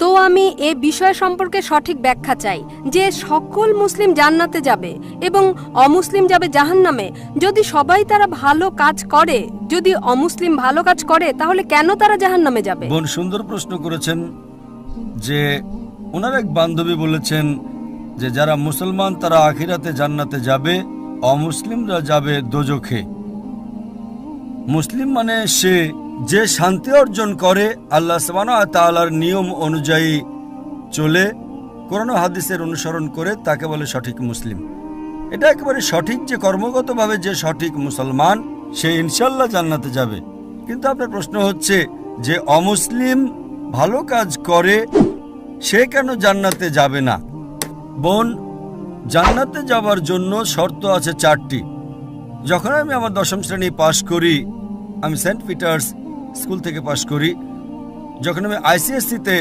তো আমি এ বিষয় সম্পর্কে সঠিক ব্যাখ্যা চাই যে সকল মুসলিম জান্নাতে যাবে এবং অমুসলিম যাবে জাহান্নামে। যদি সবাই তারা ভালো কাজ করে, যদি অমুসলিম ভালো কাজ করে, তাহলে কেন তারা জাহান্নামে যাবে? বোন সুন্দর প্রশ্ন করেছেন যে ওনার এক বান্ধবী বলেছেন যে যারা মুসলমান তারা আখিরাতে জান্নাতে যাবে, অমুসলিমরা যাবে দোজখে। মুসলিম মানে সে যে শান্তি অর্জন করে আল্লাহ সুবহানাহু ওয়া তাআলার নিয়ম অনুযায়ী চলে, কোরআন ও হাদিসের অনুসরণ করে, তাকে বলে সঠিক মুসলিম। এটা একেবারে সঠিক যে কর্মগতভাবে যে সঠিক মুসলমান সে ইনশাল্লাহ জান্নাতে যাবে। কিন্তু আপনার প্রশ্ন হচ্ছে যে অমুসলিম ভালো কাজ করে সে কেন জান্নাতে যাবে না? বোন, জান্নাতে যাওয়ার জন্য শর্ত আছে 4টি। যখন আমি আমার 10ম শ্রেণী পাশ করি, আমি সেন্ট পিটার্স স্কুল থেকে পাশ করি, যখন আমি আইসিএসসিতে